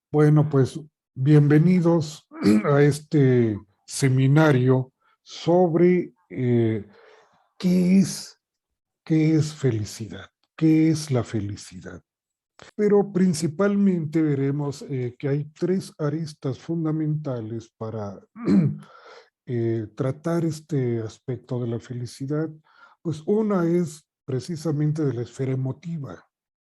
Bueno, pues bienvenidos a este seminario sobre qué es, qué es felicidad, qué es la felicidad. Pero principalmente veremos que hay tres aristas fundamentales para tratar este aspecto de la felicidad. Pues una es precisamente de la esfera emotiva,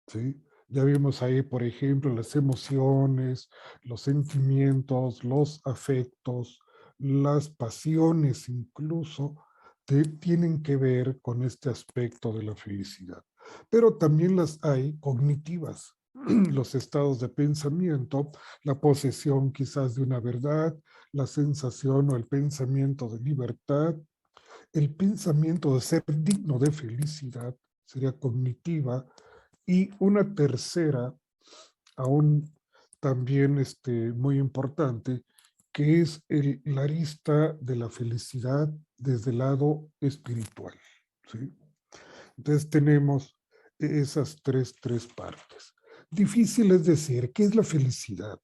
¿sí? Ya vimos ahí, por ejemplo, las emociones, los sentimientos, los afectos, las pasiones incluso, tienen que ver con este aspecto de la felicidad. Pero también las hay cognitivas, los estados de pensamiento, la posesión quizás de una verdad, la sensación o el pensamiento de libertad, el pensamiento de ser digno de felicidad, sería cognitiva, y una tercera, aún también muy importante, que es la arista de la felicidad desde el lado espiritual. ¿Sí? Entonces tenemos esas tres partes. Difícil es decir, ¿qué es la felicidad?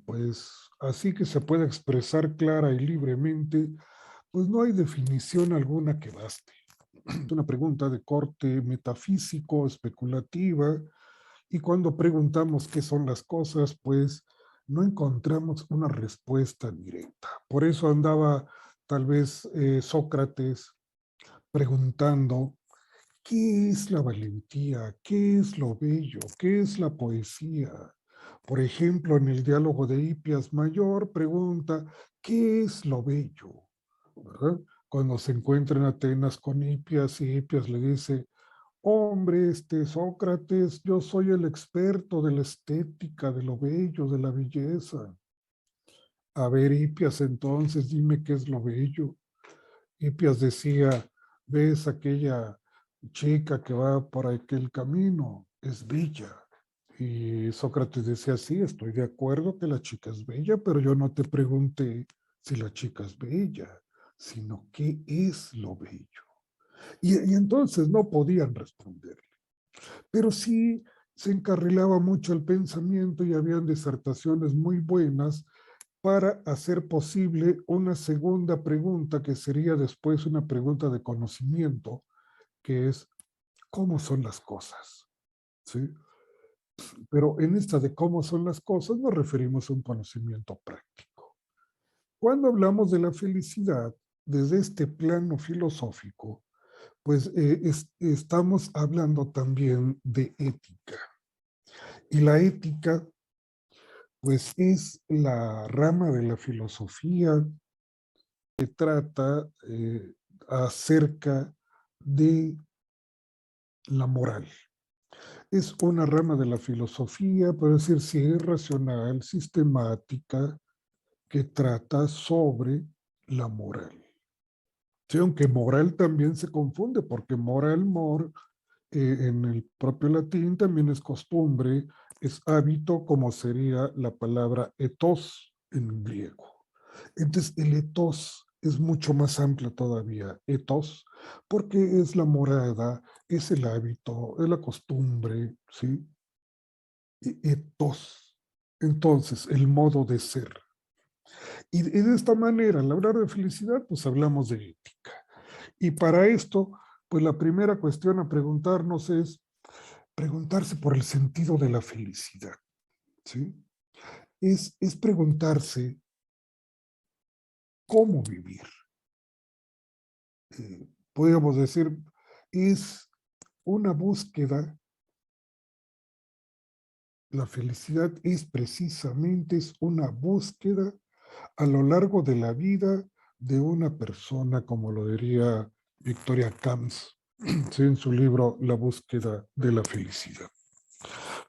Pues así que se puede expresar clara y libremente, pues no hay definición alguna que baste. Es una pregunta de corte metafísico, especulativa, y cuando preguntamos qué son las cosas, pues no encontramos una respuesta directa. Por eso andaba tal vez Sócrates preguntando, ¿qué es la valentía? ¿Qué es lo bello? ¿Qué es la poesía? Por ejemplo, en el diálogo de Hipias Mayor pregunta, ¿qué es lo bello? ¿Verdad? Cuando se encuentra en Atenas con Hipias y Hipias le dice, hombre, Sócrates, yo soy el experto de la estética, de lo bello, de la belleza. A ver, Hipias, entonces dime qué es lo bello. Hipias decía, ves aquella chica que va por aquel camino, es bella. Y Sócrates decía, sí, estoy de acuerdo que la chica es bella, pero yo no te pregunté si la chica es bella, sino qué es lo bello. Y entonces no podían responderle. Pero sí se encarrilaba mucho el pensamiento y habían disertaciones muy buenas para hacer posible una segunda pregunta que sería después una pregunta de conocimiento, que es ¿cómo son las cosas? ¿Sí? Pero en esta de cómo son las cosas nos referimos a un conocimiento práctico. Cuando hablamos de la felicidad desde este plano filosófico, pues estamos hablando también de ética. Y la ética, pues es la rama de la filosofía que trata acerca de la moral. Es una rama de la filosofía, puede decir, si es racional, sistemática, que trata sobre la moral. Sí, aunque moral también se confunde, porque moral, en el propio latín también es costumbre, es hábito, como sería la palabra ethos en griego. Entonces, el ethos es mucho más amplio todavía, ethos, porque es la morada, es el hábito, es la costumbre, ¿sí? Ethos. Entonces, el modo de ser. Y de esta manera, al hablar de felicidad, pues hablamos de ética. Y para esto, pues la primera cuestión a preguntarnos es preguntarse por el sentido de la felicidad, ¿sí? Es preguntarse cómo vivir. Podríamos decir, es una búsqueda, la felicidad es precisamente es una búsqueda a lo largo de la vida de una persona, como lo diría Victoria Camps, ¿sí? En su libro La búsqueda de la felicidad.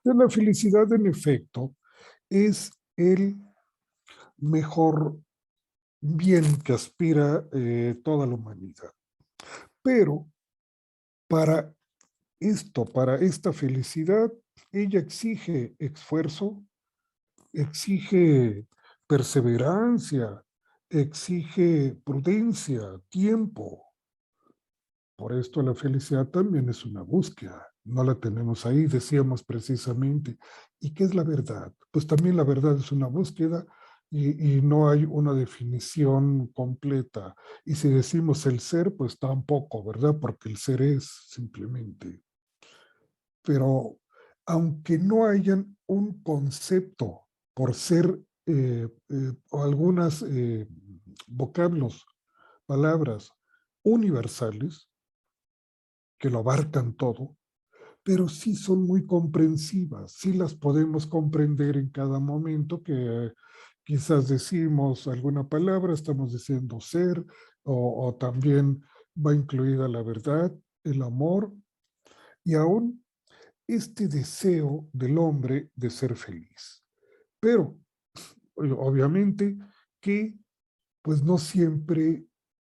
La felicidad, en efecto, es el mejor bien que aspira toda la humanidad. Pero para esto, para esta felicidad, ella exige esfuerzo, exige perseverancia, exige prudencia, tiempo. Por esto la felicidad también es una búsqueda. no la tenemos ahí, decíamos precisamente. ¿Y qué es la verdad? Pues también la verdad es una búsqueda y no hay una definición completa. Y si decimos el ser, pues tampoco, ¿verdad? Porque el ser es simplemente. Pero aunque no hayan un concepto por ser o algunas vocablos, palabras universales que lo abarcan todo, pero sí son muy comprensivas, sí las podemos comprender en cada momento que quizás decimos alguna palabra, estamos diciendo ser, o también va incluida la verdad, el amor, y aún este deseo del hombre de ser feliz. Pero, obviamente, que pues no siempre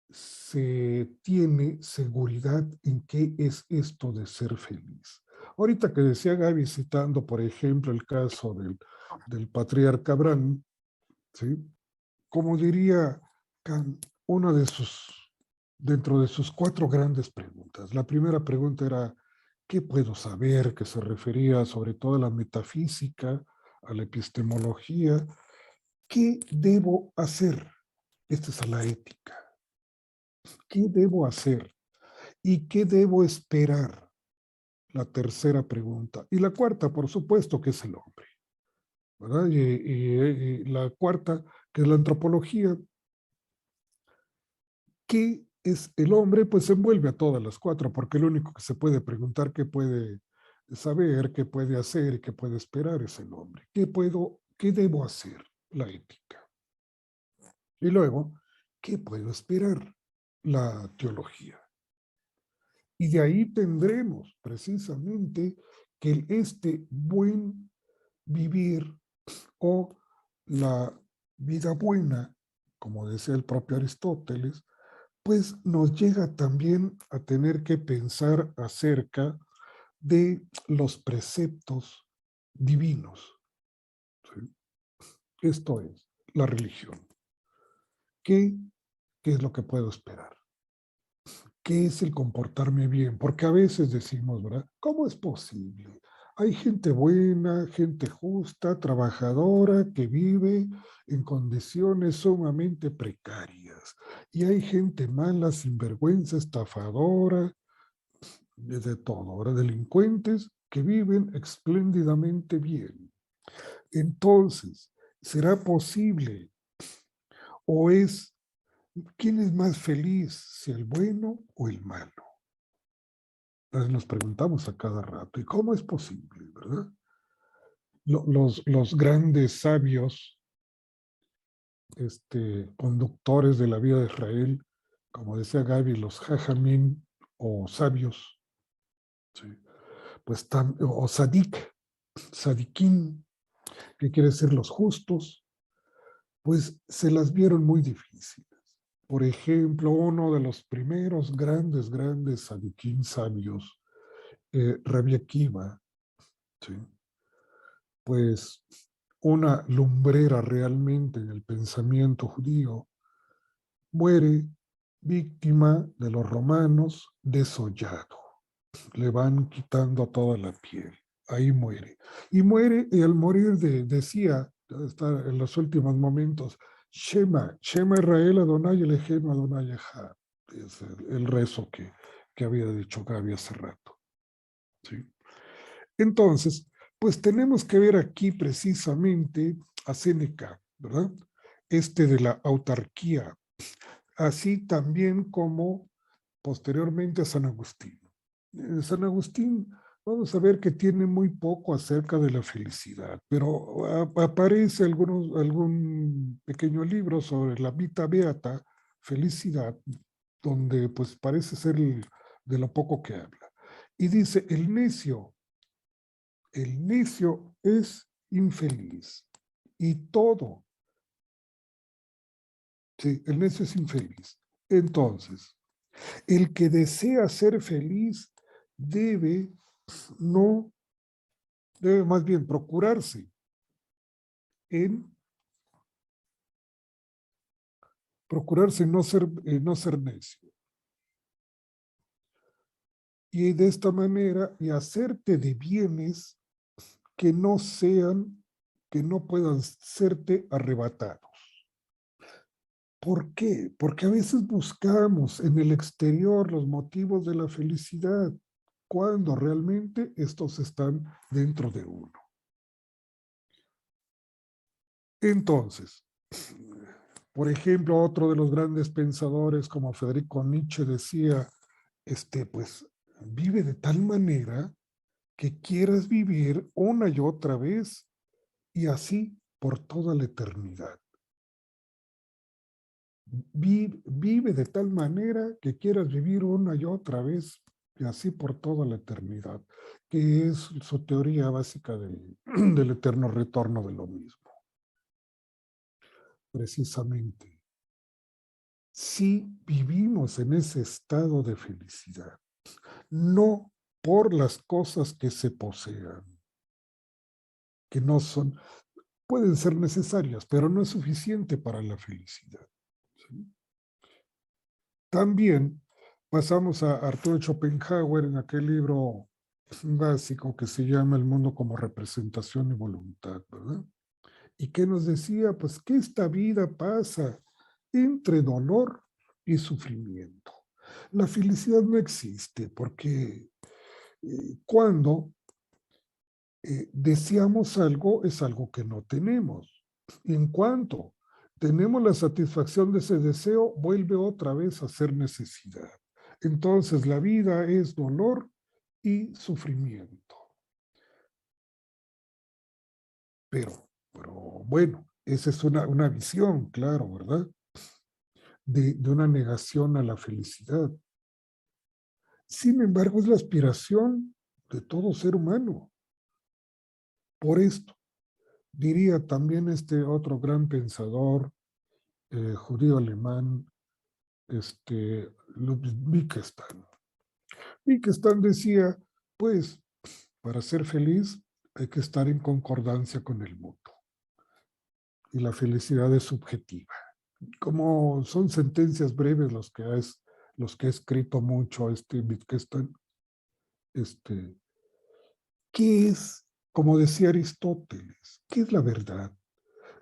se tiene seguridad en qué es esto de ser feliz. Ahorita que decía Gaby, citando, por ejemplo, el caso del patriarca Abraham, ¿sí? Como diría Kant, una de dentro de sus cuatro grandes preguntas. La primera pregunta era, ¿qué puedo saber? Que se refería sobre todo a la metafísica, a la epistemología. ¿Qué debo hacer? Esta es a la ética. ¿Qué debo hacer? ¿Y qué debo esperar? La tercera pregunta. Y la cuarta, por supuesto, que es el hombre, ¿verdad? Y la cuarta, que es la antropología. ¿Qué es el hombre? Pues se envuelve a todas las cuatro, porque lo único que se puede preguntar, qué puede saber, qué puede hacer y qué puede esperar es el hombre. ¿Qué debo hacer? La ética. Y luego, ¿qué puedo esperar? La teología. Y de ahí tendremos precisamente que este buen vivir o la vida buena, como decía el propio Aristóteles, pues nos llega también a tener que pensar acerca de los preceptos divinos. ¿Sí? Esto es la religión. ¿Qué, ¿Qué es lo que puedo esperar? ¿Qué es el comportarme bien? Porque a veces decimos, ¿verdad? ¿Cómo es posible? Hay gente buena, gente justa, trabajadora, que vive en condiciones sumamente precarias. Y hay gente mala, sinvergüenza, estafadora, de todo, ¿verdad? Delincuentes que viven espléndidamente bien. Entonces, ¿será posible o es quién es más feliz, si el bueno o el malo? Entonces nos preguntamos a cada rato, ¿y cómo es posible, verdad? Los grandes sabios, conductores de la vida de Israel, como decía Gaby, los jajamín o sabios, ¿sí? Pues o sadik, sadiquín, que quiere decir los justos, pues se las vieron muy difíciles. Por ejemplo, uno de los primeros grandes sadiquín sabios, Rabbi Akiva, ¿sí? Pues una lumbrera realmente en el pensamiento judío, muere víctima de los romanos, desollado. Le van quitando toda la piel. Ahí muere. Y muere, y al morir decía, está en los últimos momentos, Shema, Shema Israel Adonai Elohim Adonai Echad. Es el rezo que había dicho Gaby hace rato. ¿Sí? Entonces, pues tenemos que ver aquí precisamente a Séneca, ¿verdad? De la autarquía, así también como posteriormente a San Agustín. San Agustín, vamos a ver que tiene muy poco acerca de la felicidad, pero aparece algún pequeño libro sobre la vita beata, felicidad, donde pues parece ser de lo poco que habla. Y dice, el necio es infeliz y todo, sí, el necio es infeliz. Entonces, el que desea ser feliz debe no, debe más bien en procurarse no ser necio. y de esta manera, y hacerte de bienes que no sean, que no puedan serte arrebatados. ¿Por qué? Porque a veces buscamos en el exterior los motivos de la felicidad, cuando realmente estos están dentro de uno. Entonces, por ejemplo, otro de los grandes pensadores como Federico Nietzsche decía, pues vive de tal manera que quieras vivir una y otra vez y así por toda la eternidad. Vive de tal manera que quieras vivir una y otra vez y así por toda la eternidad, que es su teoría básica del eterno retorno de lo mismo. Precisamente, si vivimos en ese estado de felicidad, no por las cosas que se posean, que no son, pueden ser necesarias, pero no es suficiente para la felicidad. ¿Sí? También pasamos a Arthur Schopenhauer en aquel libro básico que se llama El mundo como representación y voluntad, ¿verdad? ¿Y qué nos decía? Pues que esta vida pasa entre dolor y sufrimiento. La felicidad no existe porque cuando deseamos algo es algo que no tenemos. En cuanto tenemos la satisfacción de ese deseo, vuelve otra vez a ser necesidad. Entonces la vida es dolor y sufrimiento. Pero bueno, esa es una visión, claro, ¿verdad? De una negación a la felicidad. Sin embargo, es la aspiración de todo ser humano. Por esto, diría también este otro gran pensador judío alemán, Ludwig Wittgenstein. Wittgenstein decía, pues, para ser feliz hay que estar en concordancia con el mundo. Y la felicidad es subjetiva. Como son sentencias breves los que ha escrito mucho Wittgenstein, ¿qué es, como decía Aristóteles, qué es la verdad?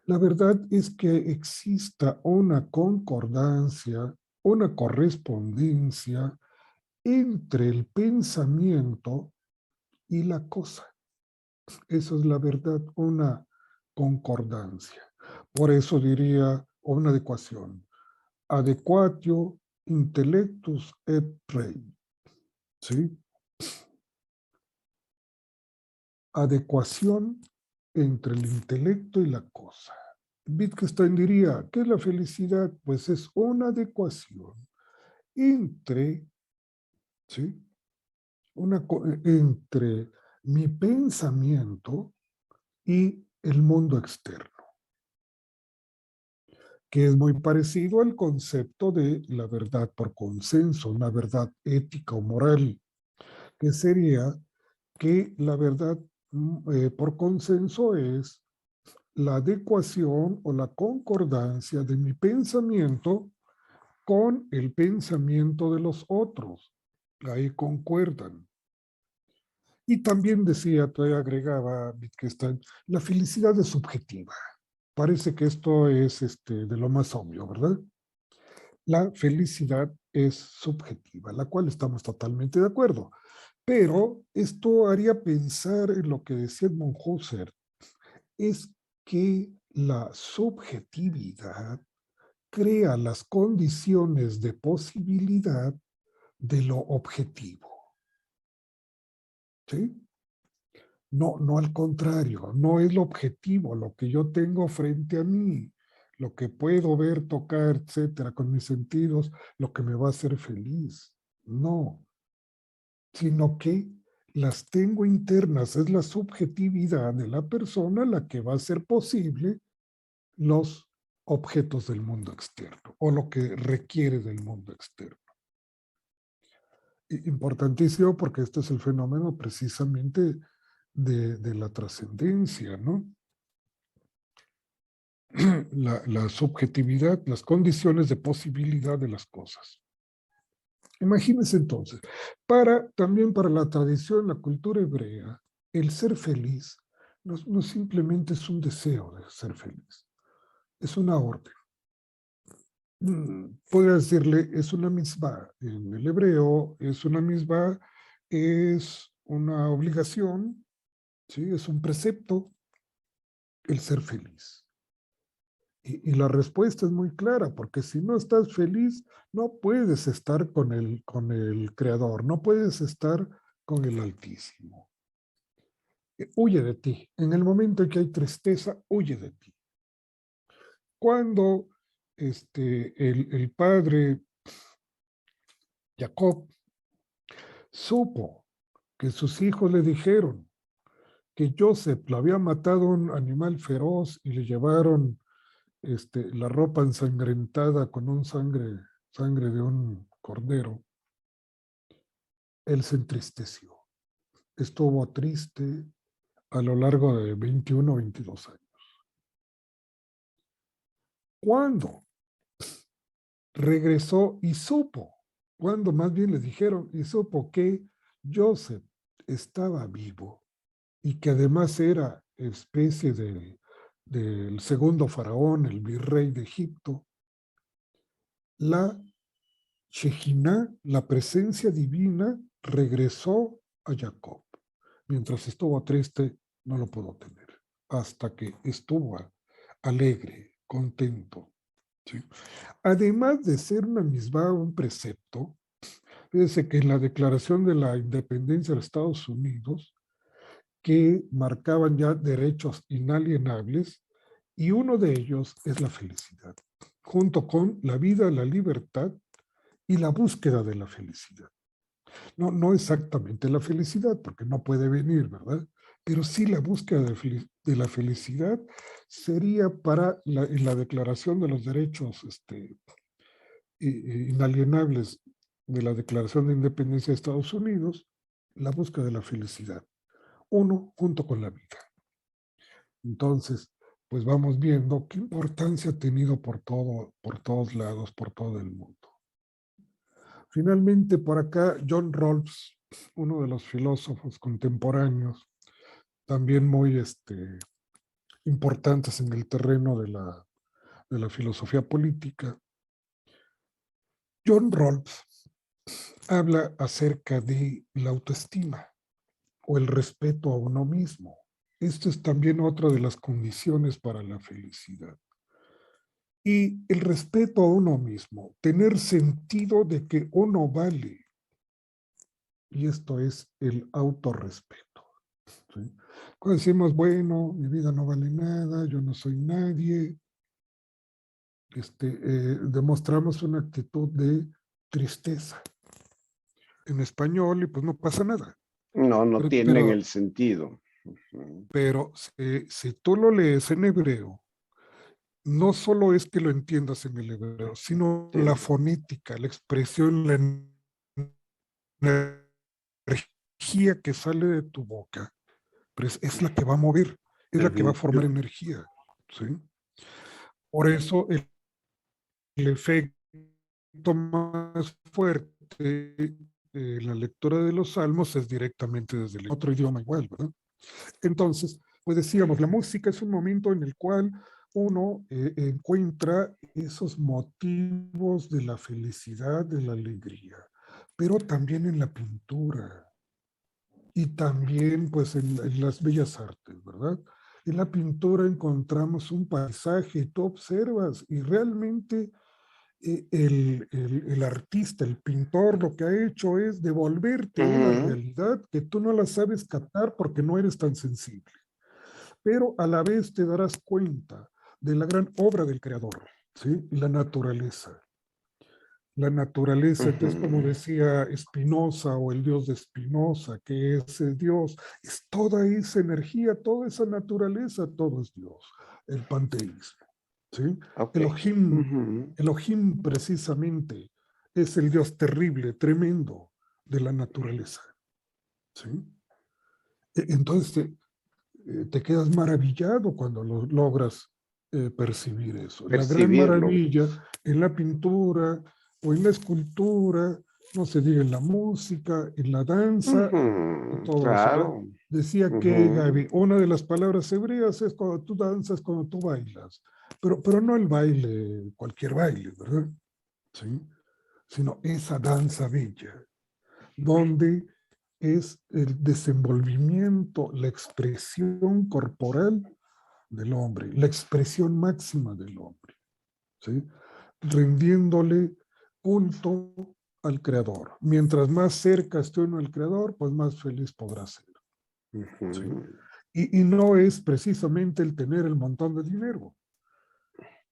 La verdad es que exista una concordancia, una correspondencia entre el pensamiento y la cosa. Esa es la verdad, una concordancia. Por eso diría una adecuación. Adequatio intellectus et rei. ¿Sí? Adecuación entre el intelecto y la cosa. Wittgenstein diría, ¿qué es la felicidad? Pues es una adecuación entre, ¿sí? Entre mi pensamiento y el mundo externo, que es muy parecido al concepto de la verdad por consenso, una verdad ética o moral, que sería que la verdad por consenso es la adecuación o la concordancia de mi pensamiento con el pensamiento de los otros. Ahí concuerdan. Y también decía, todavía agregaba Wittgenstein, la felicidad es subjetiva. Parece que esto es de lo más obvio, ¿verdad? La felicidad es subjetiva, la cual estamos totalmente de acuerdo. Pero esto haría pensar en lo que decía Edmund Husserl, es que la subjetividad crea las condiciones de posibilidad de lo objetivo. ¿Sí? No, no al contrario, no es lo objetivo, lo que yo tengo frente a mí, lo que puedo ver, tocar, etcétera, con mis sentidos, lo que me va a hacer feliz. No, sino que las tengo internas, es la subjetividad de la persona la que va a hacer posible los objetos del mundo externo o lo que requiere del mundo externo. Importantísimo porque este es el fenómeno precisamente de la trascendencia, ¿no? La subjetividad, las condiciones de posibilidad de las cosas. Imagínense entonces, también para la tradición, la cultura hebrea, el ser feliz no simplemente es un deseo de ser feliz, es una orden. Podría decirle, es una misma. En el hebreo es una misma, es una obligación, ¿sí? Es un precepto el ser feliz. Y la respuesta es muy clara, porque si no estás feliz, no puedes estar con el Creador, no puedes estar con el Altísimo. Huye de ti. En el momento en que hay tristeza, huye de ti. Cuando el padre Jacob supo que sus hijos le dijeron que Joseph lo había matado un animal feroz y le llevaron la ropa ensangrentada con sangre de un cordero, él se entristeció. Estuvo triste a lo largo de 21 o 22 años. Cuando regresó y supo, cuando más bien le dijeron y supo que Joseph estaba vivo y que además era especie del segundo faraón, el virrey de Egipto, la Shekinah, la presencia divina, regresó a Jacob. Mientras estuvo triste, no lo pudo tener, hasta que estuvo alegre, contento. ¿Sí? Además de ser una misma, un precepto, fíjense que en la Declaración de la Independencia de Estados Unidos, que marcaban ya derechos inalienables, y uno de ellos es la felicidad, junto con la vida, la libertad y la búsqueda de la felicidad. No exactamente la felicidad, porque no puede venir, ¿verdad? Pero sí la búsqueda de la felicidad sería en la Declaración de los Derechos Inalienables de la Declaración de Independencia de Estados Unidos, la búsqueda de la felicidad. Uno junto con la vida. Entonces, pues vamos viendo qué importancia ha tenido por todos lados, por todo el mundo. Finalmente, por acá, John Rawls, uno de los filósofos contemporáneos, también muy importantes en el terreno de la filosofía política. John Rawls habla acerca de la autoestima o el respeto a uno mismo. Esto es también otra de las condiciones para la felicidad. Y el respeto a uno mismo, tener sentido de que uno vale. Y esto es el autorrespeto. ¿Sí? Cuando decimos, bueno, mi vida no vale nada, yo no soy nadie, demostramos una actitud de tristeza en español y pues no pasa nada. No Pero, tienen pero, el sentido. pero si tú lo lees en hebreo, no solo es que lo entiendas en el hebreo, sino Sí. la fonética, la expresión, la energía que sale de tu boca, pues es la que va a mover, es la que va a formar energía. ¿Sí? Por eso el efecto más fuerte de la lectura de los salmos es directamente desde el otro idioma igual, ¿verdad? Entonces, pues decíamos, la música es un momento en el cual uno encuentra esos motivos de la felicidad, de la alegría, pero también en la pintura y también pues en las bellas artes, ¿verdad? En la pintura encontramos un paisaje y tú observas y realmente el artista, el pintor, lo que ha hecho es devolverte una realidad que tú no la sabes captar porque no eres tan sensible. Pero a la vez te darás cuenta de la gran obra del creador, ¿sí? La naturaleza. La naturaleza, entonces, como decía Spinoza o el Dios de Spinoza, que es el Dios, es toda esa energía, toda esa naturaleza, todo es Dios, el panteísmo. ¿Sí? Okay. Elohim precisamente es el Dios terrible, tremendo de la naturaleza. ¿Sí? Entonces te quedas maravillado cuando logras percibir eso. La gran Percibirlo. maravilla en la pintura o en la escultura no se diga en la música, en la danza y todo eso, ¿verdad? Claro. Decía que, Gaby, una de las palabras hebreas es cuando tú danzas, cuando tú bailas, pero no el baile, cualquier baile, ¿verdad? ¿Sí? Sino esa danza bella, donde es el desenvolvimiento, la expresión corporal del hombre, la expresión máxima del hombre, ¿sí? Rindiéndole culto al Creador. Mientras más cerca esté uno al Creador, pues más feliz podrá ser. ¿Sí? Y no es precisamente el tener el montón de dinero.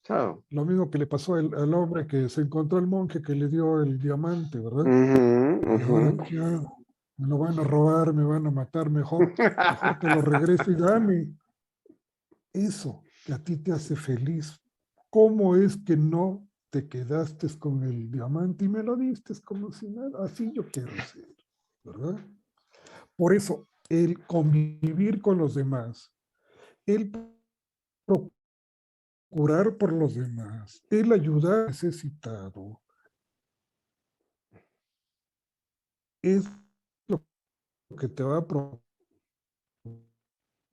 Claro. Lo mismo que le pasó al hombre que se encontró el monje que le dio el diamante, ¿verdad? Y ahora ya me lo van a robar, me van a matar, mejor te lo regreso y dame eso que a ti te hace feliz. ¿Cómo es que no te quedaste con el diamante y me lo diste como si nada? Así yo quiero ser, ¿verdad? Por eso, el convivir con los demás, el procurar por los demás, el ayudar al necesitado, es lo que te va a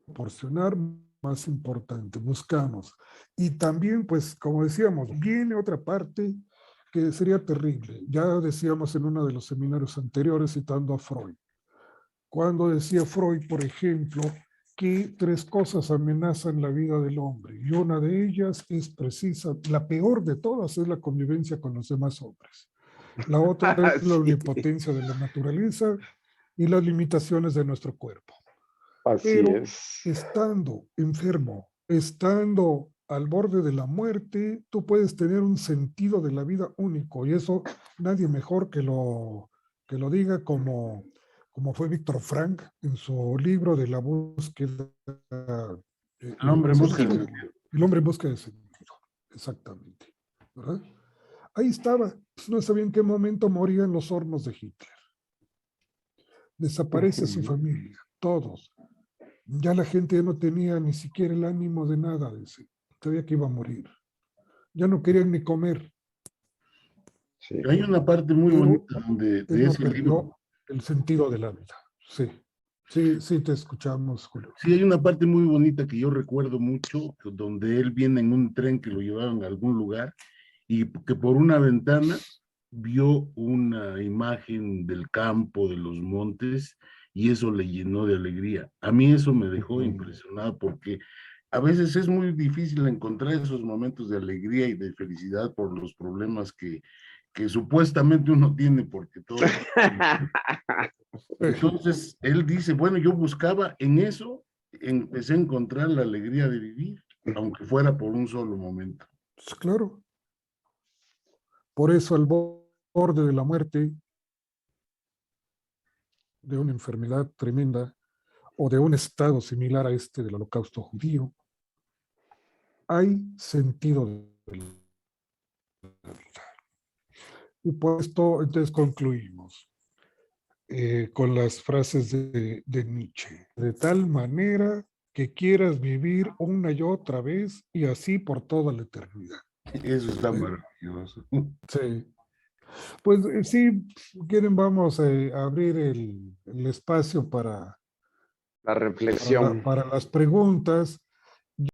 proporcionar más importante. Buscamos. Y también, pues, como decíamos, viene otra parte que sería terrible. Ya decíamos en uno de los seminarios anteriores, citando a Freud, cuando decía Freud, por ejemplo, que tres cosas amenazan la vida del hombre, y una de ellas es precisa, la peor de todas es la convivencia con los demás hombres. La otra es la Sí, omnipotencia de la naturaleza y las limitaciones de nuestro cuerpo. así Pero es. estando enfermo, estando al borde de la muerte, tú puedes tener un sentido de la vida único, y eso nadie mejor que lo diga como fue Víctor Frank en su libro de la búsqueda, El hombre en busca del sentido, sentido. el hombre en busca de sentido, exactamente, ¿verdad? Ahí estaba, no sabía en qué momento moría en los hornos de Hitler. Desaparece su familia, todos. Ya la gente ya no tenía ni siquiera el ánimo de nada, dice. Sabía que iba a morir. Ya no querían ni comer, Sí. Hay una parte muy pero bonita donde, él de no ese libro. perdió el sentido de la vida. Sí, sí, sí, te escuchamos, Julio. Sí, hay una parte muy bonita que yo recuerdo mucho, donde él viene en un tren que lo llevaban a algún lugar y que por una ventana vio una imagen del campo, de los montes, y eso le llenó de alegría. A mí eso me dejó impresionado porque a veces es muy difícil encontrar esos momentos de alegría y de felicidad por los problemas que supuestamente uno tiene, porque todo. Entonces, él dice, bueno, yo buscaba en eso, empecé a encontrar la alegría de vivir, aunque fuera por un solo momento. Pues claro, por eso al borde de la muerte, de una enfermedad tremenda o de un estado similar a este del holocausto judío, hay sentido de la vida. Y por esto, entonces concluimos con las frases de Nietzsche. De tal manera que quieras vivir una y otra vez y así por toda la eternidad. Eso está ¿Sí? maravilloso. Sí. Pues sí, quieren, vamos a abrir el espacio La reflexión. para las preguntas.